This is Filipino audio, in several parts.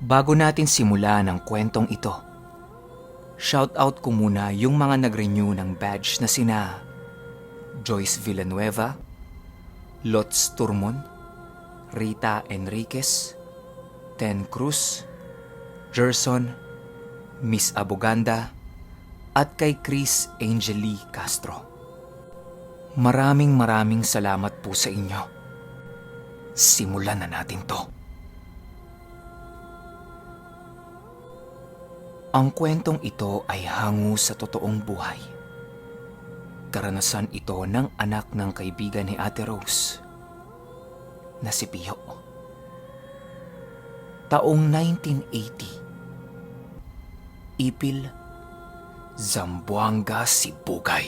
Bago natin simulan ang kwentong ito, shoutout ko muna yung mga nag-renew ng badge na sina Joyce Villanueva, Lots Turmon, Rita Enriquez, Ten Cruz, Gerson, Miss Aboganda, at kay Chris Angeli Castro. Maraming salamat po sa inyo. Simulan na natin to. Ang kwentong ito ay hango sa totoong buhay. Karanasan ito ng anak ng kaibigan ni Ate Rose na si Pio. Taong 1980, Ipil, Zamboanga, Sibugay.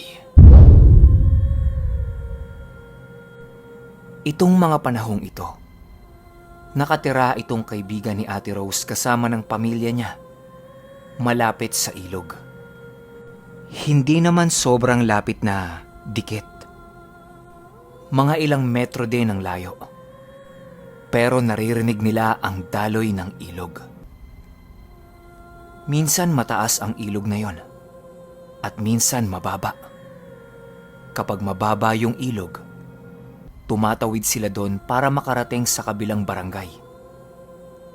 Itong mga panahong ito, nakatira itong kaibigan ni Ate Rose kasama ng pamilya niya malapit sa ilog. Hindi naman sobrang lapit na dikit. Mga ilang metro din ang layo. Pero naririnig nila ang daloy ng ilog. Minsan mataas ang ilog na yon at minsan mababa. Kapag mababa yung ilog, tumatawid sila doon para makarating sa kabilang barangay.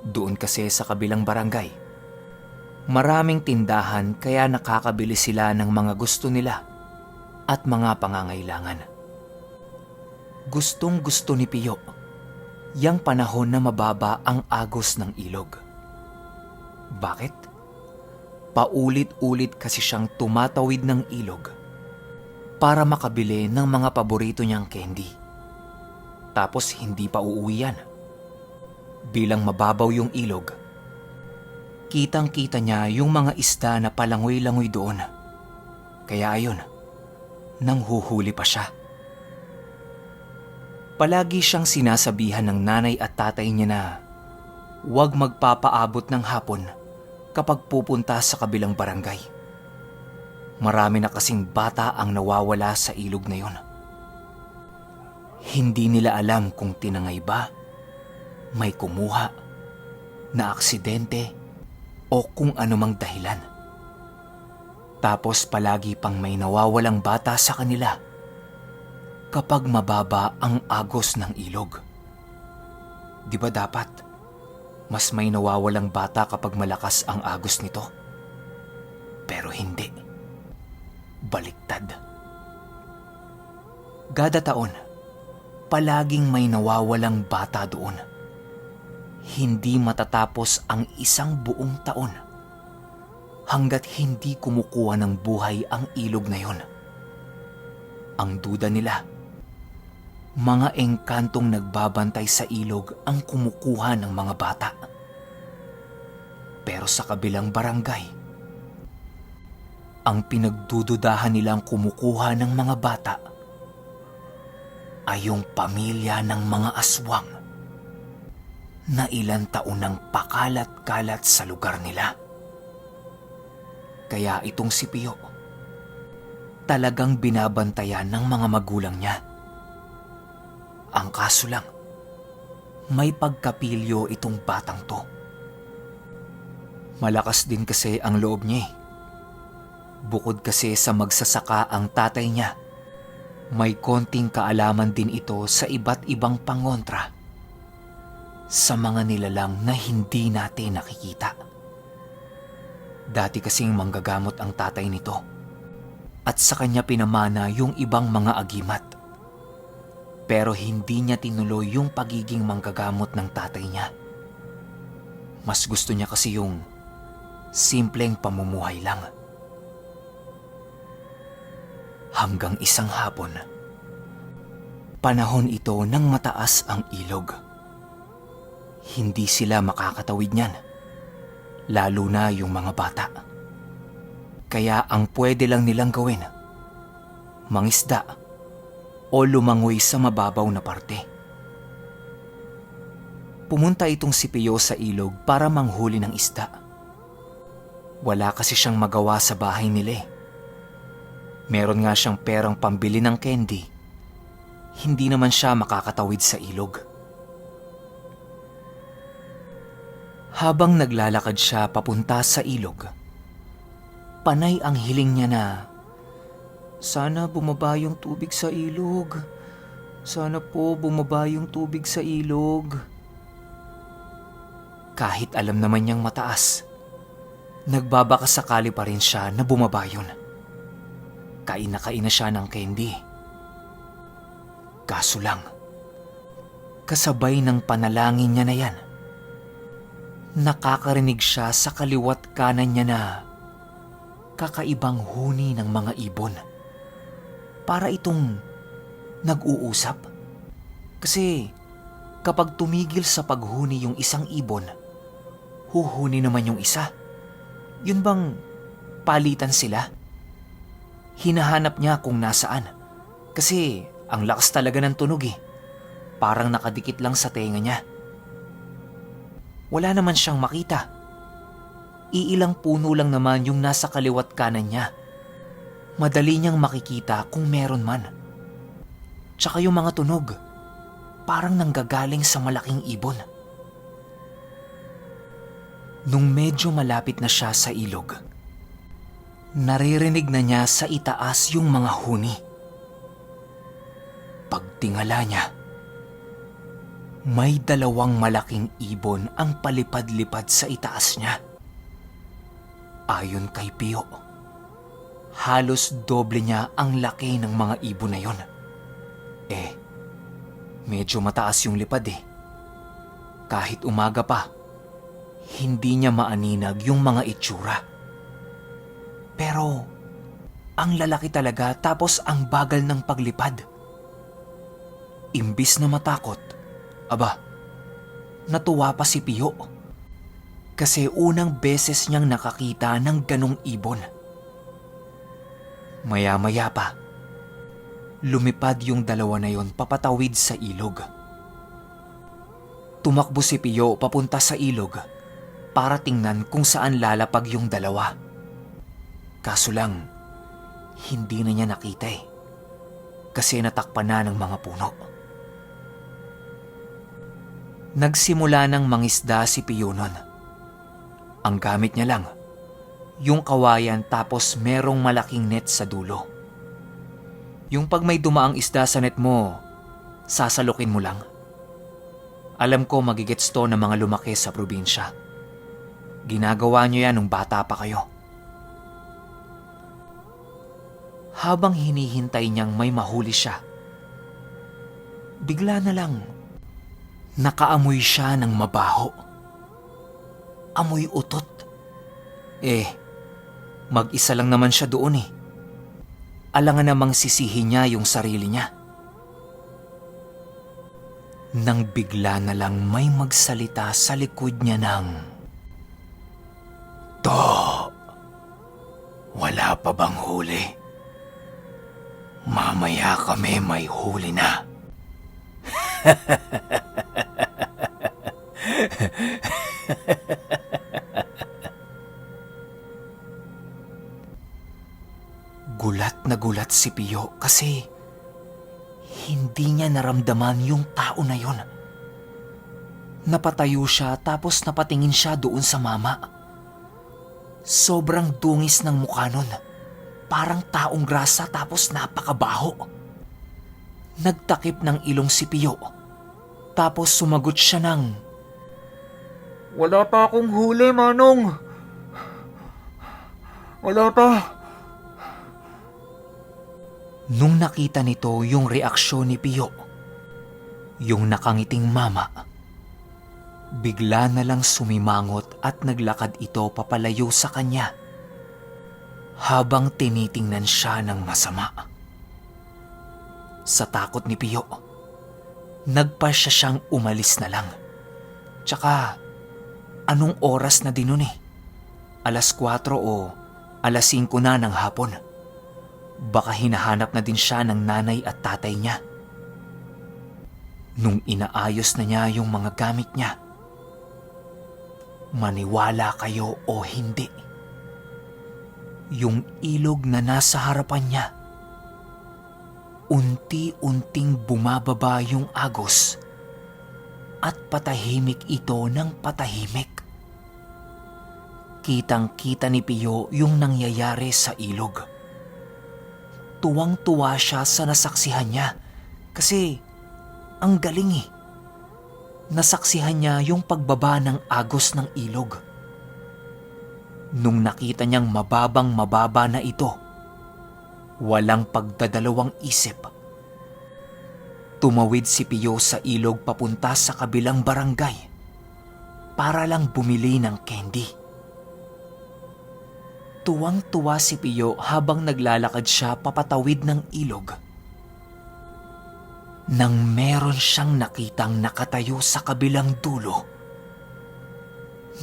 Doon kasi sa kabilang barangay, maraming tindahan kaya nakakabili sila ng mga gusto nila at mga pangangailangan. Gustong-gusto ni Pio yang panahon na mababa ang agos ng ilog. Bakit? Paulit-ulit kasi siyang tumatawid ng ilog para makabili ng mga paborito niyang candy. Tapos hindi pa uuwi yan. Bilang mababaw yung ilog, kitang-kita niya yung mga isda na palangoy-langoy doon. Kaya ayun, nanghuhuli pa siya. Palagi siyang sinasabihan ng nanay at tatay niya na huwag magpapaabot ng hapon kapag pupunta sa kabilang barangay. Marami na kasing bata ang nawawala sa ilog na yon. Hindi nila alam kung tinangay ba, may kumuha, na aksidente, o kung anumang dahilan. Tapos palagi pang may nawawalang bata sa kanila kapag mababa ang agos ng ilog. Di ba dapat mas may nawawalang bata kapag malakas ang agos nito? Pero hindi. Baliktad. Kada taon, palaging may nawawalang bata doon. Hindi matatapos ang isang buong taon hanggat hindi kumukuha ng buhay ang ilog na yon. Ang duda nila, mga engkantong nagbabantay sa ilog ang kumukuha ng mga bata. Pero sa kabilang barangay, ang pinagdududahan nilang kumukuha ng mga bata ay yung pamilya ng mga aswang na ilang taon nang pakalat-kalat sa lugar nila. Kaya itong si Pio, talagang binabantayan ng mga magulang niya. Ang kaso lang, may pagkapilyo itong batang to. Malakas din kasi ang loob niya. Bukod kasi sa magsasaka ang tatay niya, may konting kaalaman din ito sa iba't ibang pangontra sa mga nilalang na hindi natin nakikita. Dati kasing manggagamot ang tatay nito at sa kanya pinamana yung ibang mga agimat. Pero hindi niya tinuloy yung pagiging manggagamot ng tatay niya. Mas gusto niya kasi yung simpleng pamumuhay lang. Hanggang isang hapon, panahon ito nang mataas ang ilog. Hindi sila makakatawid niyan, lalo na yung mga bata. Kaya ang pwede lang nilang gawin, mangisda o lumangoy sa mababaw na parte. Pumunta itong si Pio sa ilog para manghuli ng isda. Wala kasi siyang magawa sa bahay nila eh. Meron nga siyang perang pambili ng candy. Hindi naman siya makakatawid sa ilog. Habang naglalakad siya papunta sa ilog, panay ang hiling niya na, sana bumaba yung tubig sa ilog. Sana po bumaba yung tubig sa ilog. Kahit alam naman niyang mataas, nagbabakasakali pa rin siya na bumaba yun. Kain na siya ng candy. Kaso lang, kasabay ng panalangin niya na yan, nakakarinig siya sa kaliwat kanan niya na kakaibang huni ng mga ibon. Para itong nag-uusap. Kasi kapag tumigil sa paghuni yung isang ibon, huhuni naman yung isa. Yun bang palitan sila? Hinahanap niya kung nasaan. Kasi ang lakas talaga ng tunog eh. Parang nakadikit lang sa tenga niya. Wala naman siyang makita. Iilang puno lang naman yung nasa kaliwat kanan niya. Madali niyang makikita kung meron man. Tsaka yung mga tunog, parang nanggagaling sa malaking ibon. Nung medyo malapit na siya sa ilog, naririnig na niya sa itaas yung mga huni. Pagtingala niya, may dalawang malaking ibon ang palipad-lipad sa itaas niya. Ayon kay Pio, halos doble niya ang laki ng mga ibon na yon. Medyo mataas yung lipad eh. Kahit umaga pa, hindi niya maaninag yung mga itsura. Pero, ang lalaki talaga tapos ang bagal ng paglipad. Imbis na matakot, natuwa pa si Pio. Kasi unang beses niyang nakakita ng ganong ibon. Maya-maya pa, lumipad yung dalawa na yon papatawid sa ilog. Tumakbo si Pio papunta sa ilog para tingnan kung saan lalapag yung dalawa. Kaso lang, hindi na niya nakita eh. Kasi natakpan na ng mga puno. Nagsimula ng mangisda si Pio nun. Ang gamit niya lang, yung kawayan tapos merong malaking net sa dulo. Yung pag may dumaang isda sa net mo, sasalukin mo lang. Alam ko magigets to ng mga lumaki sa probinsya. Ginagawa niyo yan nung bata pa kayo. Habang hinihintay niyang may mahuli siya, bigla na lang nakaamoy siya ng mabaho. Amoy utot. Mag-isa lang naman siya doon eh. Alangan namang sisihin niya yung sarili niya. Nang bigla na lang may magsalita sa likod niya ng, "To, wala pa bang huli? Mamaya kami may huli na." Gulat na gulat si Pio kasi hindi niya naramdaman yung tao na yon. Napatayo siya tapos napatingin siya doon sa mama. Sobrang dungis ng mukha nun. Parang taong grasa tapos napakabaho. Nagtakip ng ilong si Pio. Tapos sumagot siya ng, "Wala pa akong huli, Manong. Wala pa." Nung nakita nito yung reaksyon ni Pio, yung nakangiting mama, bigla na lang sumimangot at naglakad ito papalayo sa kanya habang tinitingnan siya ng masama. Sa takot ni Pio, nagpasya siyang umalis na lang. Tsaka, anong oras na din nun eh? 4:00 o 5:00 na ng hapon. Baka hinahanap na din siya ng nanay at tatay niya. Nung inaayos na niya yung mga gamit niya, maniwala kayo o hindi, yung ilog na nasa harapan niya, unti-unting bumababa yung agos at patahimik ito ng patahimik. Kitang-kita ni Pio yung nangyayari sa ilog. Tuwang-tuwa siya sa nasaksihan niya kasi ang galing eh. Nasaksihan niya yung pagbaba ng agos ng ilog. Nung nakita niyang mababang mababa na ito, walang pagdadalawang isip. Tumawid si Pio sa ilog papunta sa kabilang barangay para lang bumili ng candy. Tuwang-tuwa si Pio habang naglalakad siya papatawid ng ilog. Nang meron siyang nakitang nakatayo sa kabilang dulo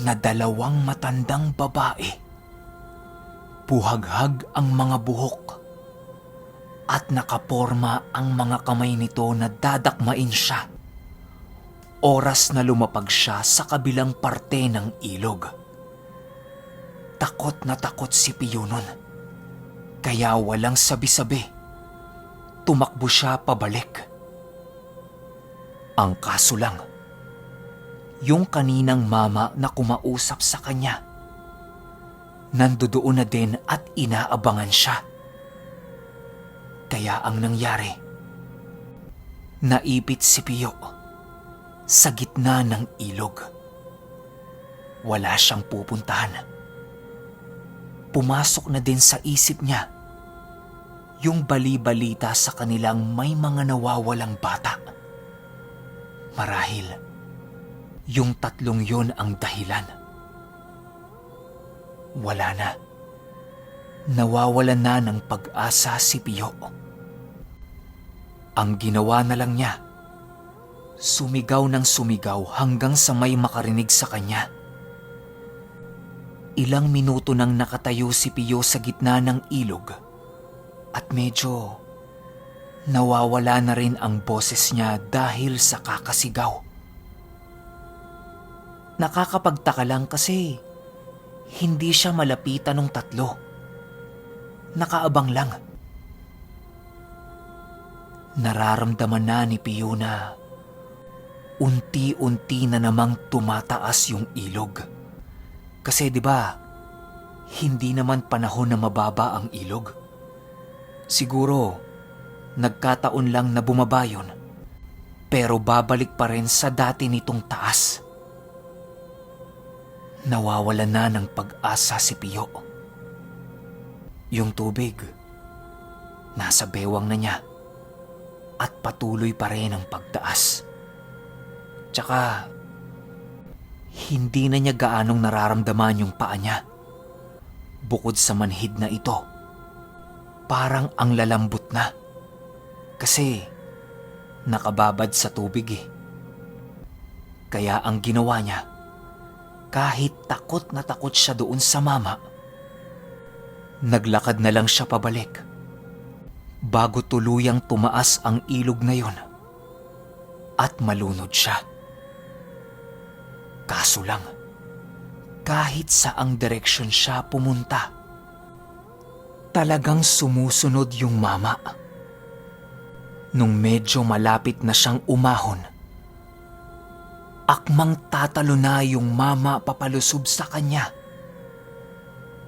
na dalawang matandang babae. Buhaghag ang mga buhok at nakaporma ang mga kamay nito na dadakmain siya oras na lumapag siya sa kabilang parte ng ilog. Takot na takot si Pio nun. Kaya walang sabi-sabi, tumakbo siya pabalik. Ang kaso lang, yung kaninang mama na kumausap sa kanya, nandoon na din at inaabangan siya. Kaya ang nangyari, naipit si Pio sa gitna ng ilog. Wala siyang pupuntahan. Pumasok na din sa isip niya yung bali-balita sa kanilang may mga nawawalang bata. Marahil, yung tatlong yon ang dahilan. Wala na. Nawawalan na ng pag-asa si Pio. Ang ginawa na lang niya, sumigaw ng sumigaw hanggang sa may makarinig sa kanya. Ilang minuto nang nakatayo si Pio sa gitna ng ilog at medyo nawawala na rin ang boses niya dahil sa kakasigaw. Nakakapagtaka lang kasi hindi siya malapitan ng tatlo. Nakaabang lang. Nararamdaman na ni Pio na unti-unti na namang tumataas yung ilog. Kasi 'di ba, hindi naman panahon na mababa ang ilog. Siguro, nagkataon lang na bumaba yun, pero babalik pa rin sa dati nitong taas. Nawawalan na ng pag-asa si Pio. Yung tubig, nasa bewang na niya at patuloy pa rin ang pagtaas. Tsaka, hindi na niya gaanong nararamdaman yung paa niya. Bukod sa manhid na ito, parang ang lalambot na. Kasi nakababad sa tubig eh. Kaya ang ginawa niya, kahit takot na takot siya doon sa mama, naglakad na lang siya pabalik bago tuluyang tumaas ang ilog na yon at malunod siya. Kaso lang, kahit saang direksyon siya pumunta, talagang sumusunod yung mama. Nung medyo malapit na siyang umahon, akmang tatalo na yung mama papalusob sa kanya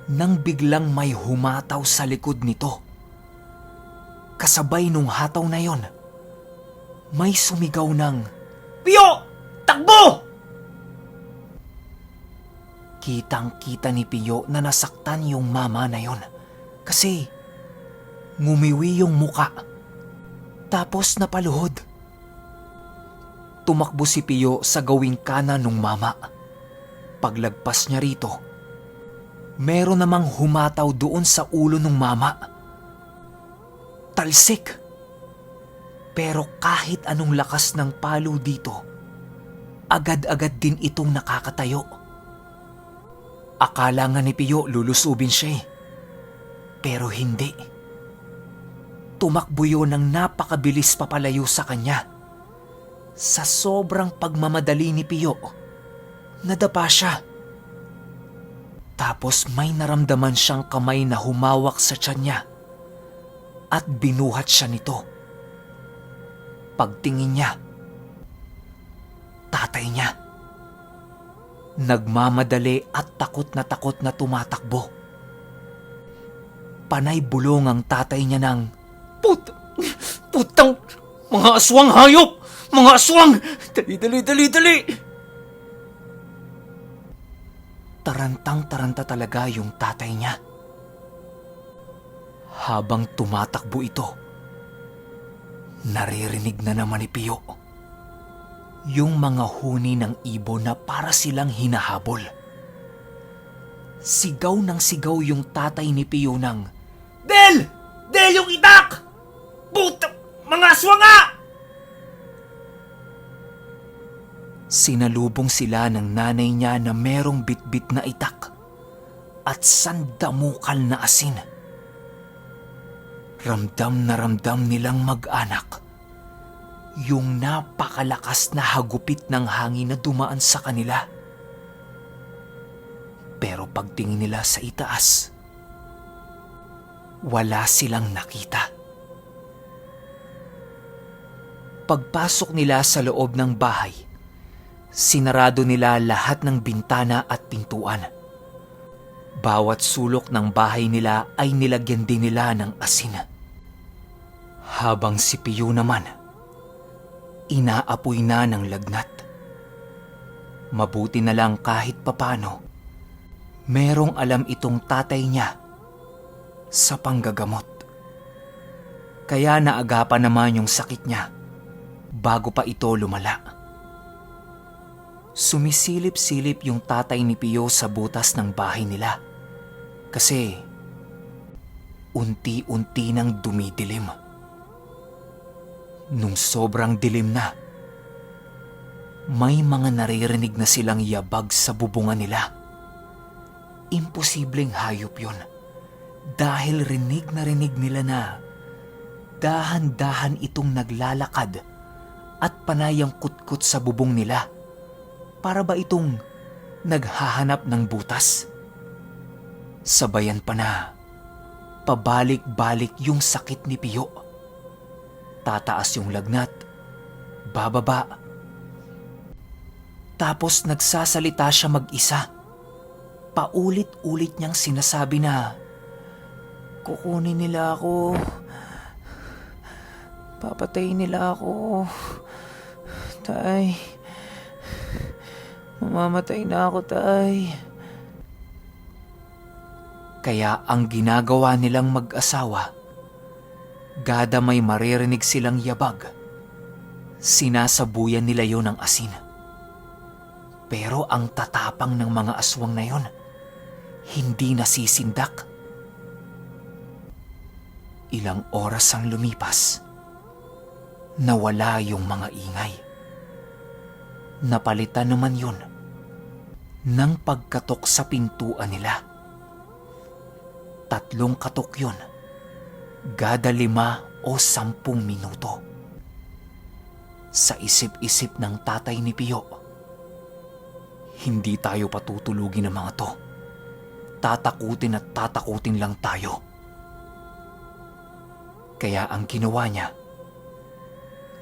nang biglang may humataw sa likod nito. Kasabay nung hataw na yon, may sumigaw ng, "Pio! Takbo!" Kitang-kita ni Pio na nasaktan yung mama na yon kasi ngumiwi yung muka tapos napaluhod. Tumakbo si Pio sa gawing kanan ng mama. Paglagpas niya rito, meron namang humataw doon sa ulo ng mama. Talsik. Pero kahit anong lakas ng palo dito, agad-agad din itong nakakatayo. Akala nga ni Pio lulusubin siya eh. Pero hindi. Tumakbo yun ng napakabilis papalayo sa kanya. Sa sobrang pagmamadali ni Pio, nadapa siya. Tapos may naramdaman siyang kamay na humawak sa tiyan niya at binuhat siya nito. Pagtingin niya, tatay niya. Nagmamadali at takot na tumatakbo. Panay bulong ang tatay niya ng, Putang! Mga aswang hayop! Mga aswang! Dali! Tarantang-taranta talaga yung tatay niya. Habang tumatakbo ito, naririnig na naman ni Pio yung mga huni ng ibon na para silang hinahabol. Sigaw ng sigaw yung tatay ni Pio ng, Del! Yung itak! Mga aswanga! Sinalubong sila ng nanay niya na merong bitbit na itak at sandamukal na asin. Ramdam na ramdam nilang mag-anak yung napakalakas na hagupit ng hangin na dumaan sa kanila. Pero pagtingin nila sa itaas, wala silang nakita. Pagpasok nila sa loob ng bahay, sinarado nila lahat ng bintana at pintuan. Bawat sulok ng bahay nila ay nilagyan din nila ng asin. Habang si Pio naman, inaapoy na ng lagnat. Mabuti na lang kahit papano, merong alam itong tatay niya sa panggagamot. Kaya naagapan naman yung sakit niya bago pa ito lumala. Sumisilip-silip yung tatay ni Pio sa butas ng bahay nila kasi unti-unti nang dumidilim. Nung sobrang dilim na, may mga naririnig na silang yabag sa bubungan nila. Imposibleng hayop yun dahil rinig na rinig nila na dahan-dahan itong naglalakad at panayang kutkot sa bubong nila. Para ba itong naghahanap ng butas? Sabayan pa na pabalik-balik yung sakit ni Pio. Tataas yung lagnat, bababa. Tapos nagsasalita siya mag-isa. Paulit-ulit niyang sinasabi na, kukunin nila ako. Papatayin nila ako. Tay, mamamatay na ako, tay. Kaya ang ginagawa nilang mag-asawa, gada may maririnig silang yabag, sinasabuyan nila yon ng asin. Pero ang tatapang ng mga aswang na yon, hindi nasisindak. Ilang oras ang lumipas, nawala yung mga ingay. Napalitan naman yun ng pagkatok sa pintuan nila. 3 katok yun, gada 5 o 10 minuto. Sa isip-isip ng tatay ni Pio, hindi tayo patutulugin ng mga to. Tatakutin at tatakutin lang tayo. Kaya ang ginawa niya,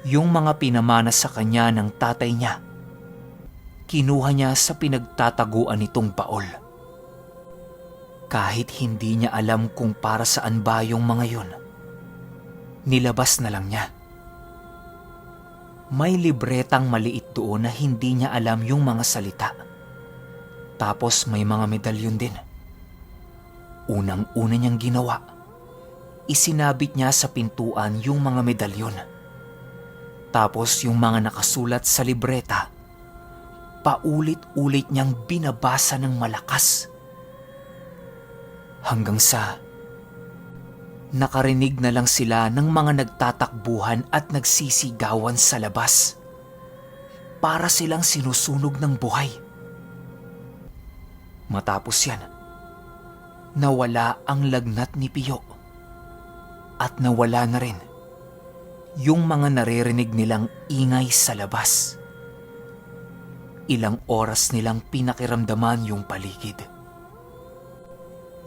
yung mga pinamana sa kanya ng tatay niya, kinuha niya sa pinagtataguan nitong baol. Kahit hindi niya alam kung para saan ba yung mga yun, nilabas na lang niya. May libretang maliit doon na hindi niya alam yung mga salita. Tapos may mga medalyon din. Unang-una niyang ginawa, isinabit niya sa pintuan yung mga medalyon. Tapos yung mga nakasulat sa libreta, paulit-ulit niyang binabasa ng malakas. Hanggang sa nakarinig na lang sila ng mga nagtatakbuhan at nagsisigawan sa labas. Para silang sinusunog ng buhay. Matapos yan, nawala ang lagnat ni Pio. At nawala na rin yung mga naririnig nilang ingay sa labas. Ilang oras nilang pinakiramdaman yung paligid.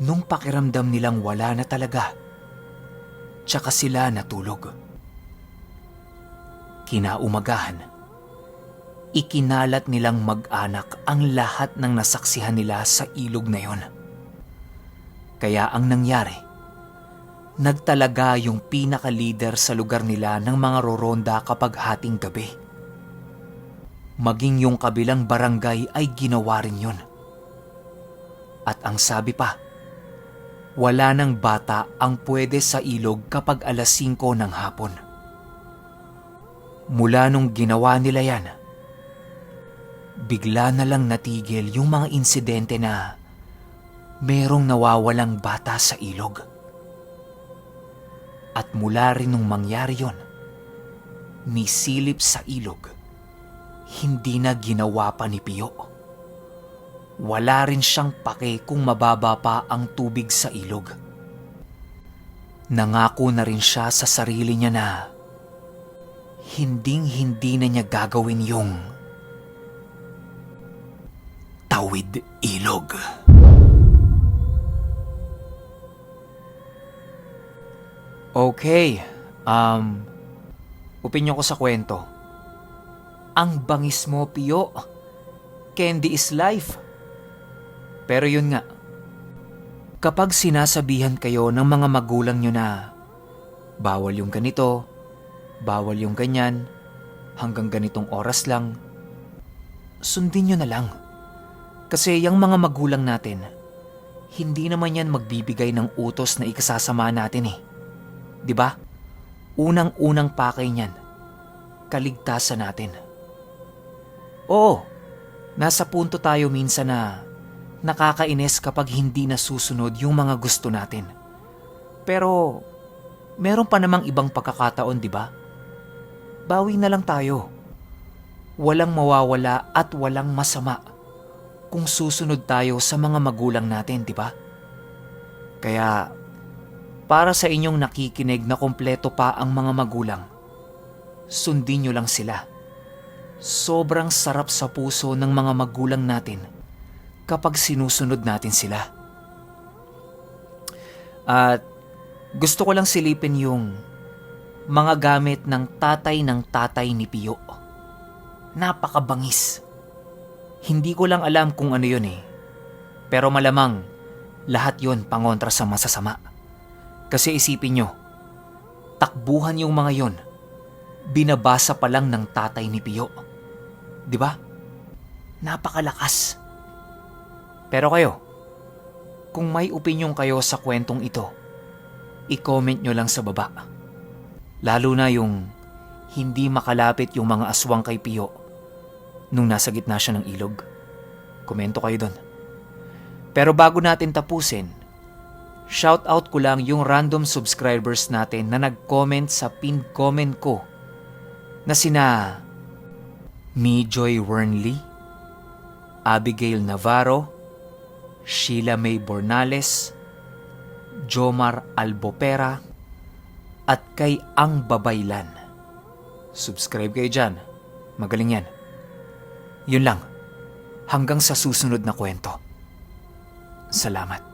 Nung pakiramdam nilang wala na talaga, tsaka sila natulog. Kinaumagahan, Ikinalat nilang mag-anak ang lahat ng nasaksihan nila sa ilog na yon. Kaya ang nangyari, nagtalaga yung pinaka-leader sa lugar nila ng mga roronda kapag hating gabi. Maging yung kabilang barangay ay ginawa rin yun. At ang sabi pa, wala nang bata ang pwede sa ilog kapag alas 5 ng hapon. Mula nung ginawa nila yan, bigla na lang natigil yung mga insidente na merong nawawalang bata sa ilog. At mula rin nung mangyari yon, nisilip sa ilog, hindi na ginawa pa ni Pio. Wala rin siyang pake kung mababa pa ang tubig sa ilog. Nangako na rin siya sa sarili niya na hinding-hindi na niya gagawin yung tawid ilog. Okay, opinyon ko sa kwento. Ang bangis mo, Pio. Candy is life. Pero yun nga, kapag sinasabihan kayo ng mga magulang nyo na bawal yung ganito, bawal yung ganyan, hanggang ganitong oras lang, sundin nyo na lang. Kasi yung mga magulang natin, hindi naman yan magbibigay ng utos na ikasasama natin eh. 'Di ba? Unang-unang pakay niyan, kaligtasan natin. Oo, nasa punto tayo minsan na nakakainis kapag hindi nasusunod yung mga gusto natin. Pero meron pa namang ibang pagkakataon, 'di ba? Bawi na lang tayo. Walang mawawala at walang masama kung susunod tayo sa mga magulang natin, 'di ba? Kaya para sa inyong nakikinig na kompleto pa ang mga magulang, sundin nyo lang sila. Sobrang sarap sa puso ng mga magulang natin kapag sinusunod natin sila. At gusto ko lang silipin yung mga gamit ng tatay ni Pio. Napakabangis. Hindi ko lang alam kung ano yun eh. Pero malamang lahat yun pangontra sa masasama. Kasi isipin nyo, takbuhan yung mga yon, binabasa pa lang ng tatay ni Pio. 'Di ba? Napakalakas. Pero kayo, kung may opinyon kayo sa kwentong ito, i-comment nyo lang sa baba. Lalo na yung hindi makalapit yung mga aswang kay Pio nung nasa gitna siya ng ilog. Komento kayo doon. Pero bago natin tapusin, shoutout ko lang yung random subscribers natin na nag-comment sa pinned comment ko na sina Mijoy Wernley, Abigail Navarro, Sheila May Bornales, Jomar Albopera, at kay Ang Babaylan. Subscribe kayo dyan. Magaling yan. Yun lang. Hanggang sa susunod na kwento. Salamat.